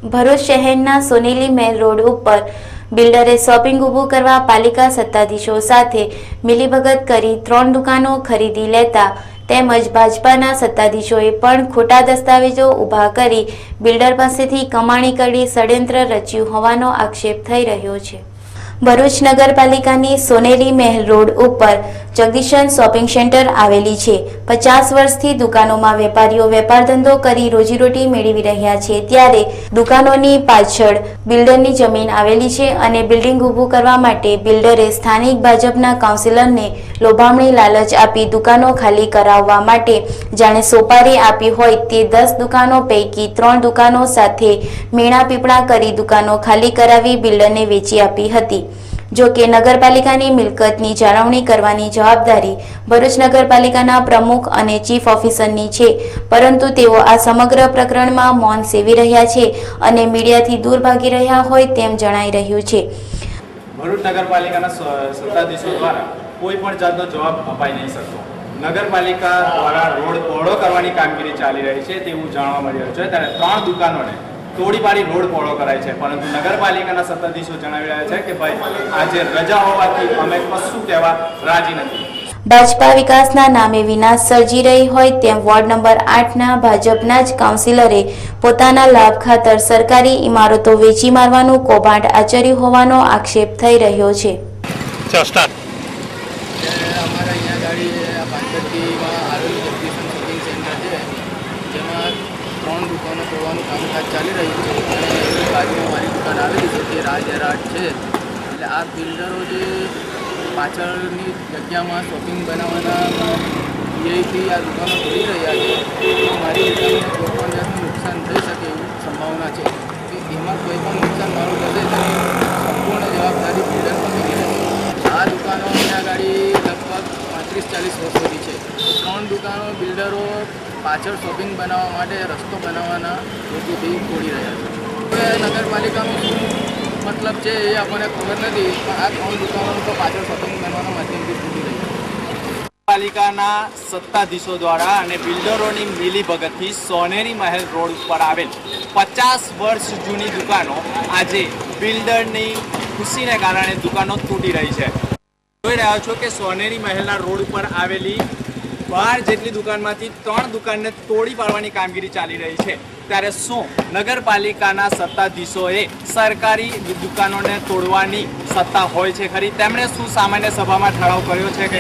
ભરૂચ શહેરના સોનેલી મહેલ રોડ ઉપર બિલ્ડરે શોપિંગ ઊભું કરવા પાલિકા સત્તાધીશો સાથે મિલીભગત કરી 3 દુકાનો ખરીદી લેતા તેમજ ભાજપાના સત્તાધીશોએ પણ ખોટા દસ્તાવેજો ઊભા કરી બિલ્ડર પાસેથી કમાણી કરી ષડયંત્ર રચ્યું હોવાનો આક્ષેપ થઈ રહ્યો છે। ભરૂચ નગરપાલિકાની સોનેલી મહેલ રોડ ઉપર જગદીશન શોપિંગ સેન્ટર આવેલી છે। 50 વર્ષથી દુકાનોમાં વેપારીઓ વેપાર ધંધો કરી રોજીરોટી મેળવી રહ્યા છે, ત્યારે દુકાનોની પાછળ બિલ્ડરની જમીન આવેલી છે અને બિલ્ડિંગ ઊભું કરવા માટે બિલ્ડરે સ્થાનિક ભાજપના કાઉન્સિલરને લોભામણી લાલચ આપી દુકાનો ખાલી કરાવવા માટે જાણે સોપારી આપી હોય તે 10 દુકાનો પૈકી 3 દુકાનો સાથે મેણા પીપળા કરી દુકાનો ખાલી કરાવી બિલ્ડરને વેચી આપી હતી। જો કે નગરપાલિકાની મિલકતની જાળવણી કરવાની જવાબદારી ભરૂચ નગરપાલિકાના પ્રમુખ અને ચીફ ઓફિસરની છે, પરંતુ તેઓ આ સમગ્ર પ્રકરણમાં મૌન સેવી રહ્યા છે અને મીડિયાથી દૂર ભાગી રહ્યા હોય તેમ જણાઈ રહ્યું છે। ભરૂચ નગરપાલિકાના સત્તાધીશો દ્વારા કોઈ પણ જાતનો જવાબ અપાઈ નહીં શકતો। નગરપાલિકા દ્વારા રોડ પહોળો કરવાની કામગીરી ચાલી રહી છે તેવું જાણવા મળી રહ્યું છે, ત્યારે 3 દુકાનોને તોડી પાડી રોડ પહોળો કરાય છે, પરંતુ નગરપાલિકાના સત્તાધીશો જણાવી રહ્યા છે કે ભાઈ આજે રજા હોવાથી અમે કશું કહેવા રાજી નથી। ભાજપા વિકાસના નામે વિનાશ સર્જી રહી હોય તેમ વોર્ડ નંબર 8ના ભાજપના જ કાઉન્સિલરે પોતાના લાભ ખાતર સરકારી ઇમારતો વેચી મારવાનું કૌભાંડ આચર્યું હોવાનો આક્ષેપ થઈ રહ્યો છે। અમારા અહીંયા ગાડી પાંચપટ્ટીમાં આવેલું જગદીશન શોપિંગ સેન્ટર છે, જેમાં 3 દુકાનો તોડવાનું કામકાજ ચાલી રહ્યું છે અને એની બાજુમાં મારી દુકાન આવેલી છે તે રાજરાટ છે। એટલે આ બિલ્ડરો જે પાછળની જગ્યામાં શોપિંગ બનાવવાના ધ્યેયથી આ દુકાનો તોડી રહ્યા છે, તો મારી દુકાનને કોઈ પણ જાતનું નુકસાન થઈ શકે એવી સંભાવના છે કે એમાં કોઈ પણ નુકસાન મારું થશે તેની સંપૂર્ણ જવાબદારી બિલ્ડર પર નથી રહેતી। આ દુકાનો અહીંયા ગાડી લગભગ 35-40 વર્ષ સુધી છે। 3 દુકાનો બિલ્ડરો પાછળ શોપિંગ બનાવવા માટે રસ્તો બનાવવાના હેતુથી તોડી રહ્યા છે। હવે નગરપાલિકાનો શું મતલબ છે એ આપણને ખબર નથી, પણ આ 3 દુકાનો તો પાછળ શોપિંગ બનાવવાના માધ્યમથી તૂટી રહી છે। પાલિકાના સત્તાધીશો દ્વારા અને બિલ્ડરોની મિલીભગતથી સોનેરી મહેલ રોડ ઉપર આવેલ 50 વર્ષ જૂની દુકાનો આજે બિલ્ડરની ખુશીને કારણે દુકાનો તૂટી રહી છે। જોઈ રહ્યા છો કે સોનેરી મહેલના રોડ ઉપર આવેલી 12 જેટલી દુકાનમાંથી 3 દુકાનને તોડી પાડવાની કામગીરી ચાલી રહી છે, ત્યારે શું નગરપાલિકાના સત્તાધીશોએ સરકારી દુકાનોને તોડવાની સત્તા હોય છે ખરી? તેમણે શું સામાન્ય સભામાં ઠરાવ કર્યો છે કે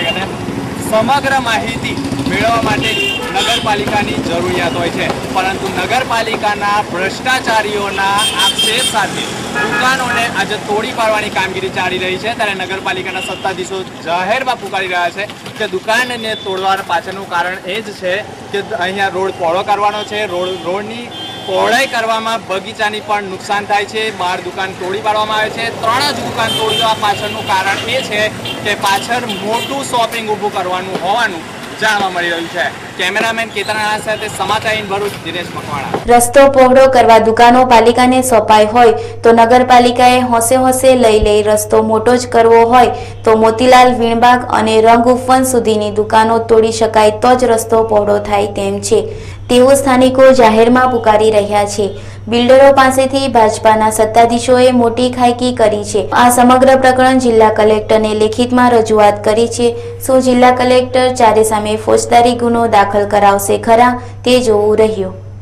સમગ્ર માહિતી મેળવવા માટે નગરપાલિકાની જરૂરિયાત હોય છે, પરંતુ નગરપાલિકાના ભ્રષ્ટાચારીઓના આક્ષેપ સાથે દુકાનોને આજે તોડી પાડવાની કામગીરી ચાલી રહી છે। ત્યારે નગરપાલિકાના સત્તાધીશો જાહેરમાં પુકારી રહ્યા છે કે દુકાનને તોડવા પાછળનું કારણ એ જ છે કે અહીંયા રોડ પહોળો કરવાનો છે। રોડની પહોળાઈ કરવામાં બગીચાની પણ નુકસાન થાય છે, બહાર દુકાન તોડી પાડવામાં આવે છે। 3 જ દુકાન તોડવા પાછળનું કારણ એ છે કે પાછળ મોટું શોપિંગ ઊભું કરવાનું હોવાનું જાણવા મળી રહ્યું છે। કેમેરામેન કેતનના સાથે સમાચાર ઇન ભરૂચ દિનેશ મકવાણા। રસ્તો પહોળો કરવા દુકાનો પાલિકાને સોંપાઈ હોય તો નગરપાલિકાએ હોંશે હોંશે લઈ રસ્તો મોટો જ કરવો હોય તો મોતીલાલ વીણબાગ અને રંગ ઉપવન સુધીની દુકાનો તોડી શકાય તો જ રસ્તો પહોળો થાય તેમ છે, તેવું સ્થાનિકો જાહેરમાં પુકારી રહ્યા છે। બિલ્ડરો પાસેથી ભાજપાના સત્તાધીશોએ મોટી ખાયકી કરી છે। આ સમગ્ર પ્રકરણ જિલ્લા કલેક્ટરને લેખિતમાં રજૂઆત કરી છે। શું જિલ્લા કલેક્ટર ચારે સામે ફોજદારી ગુનો દાખલ કરાવશે ખરા તે જોવું રહ્યું।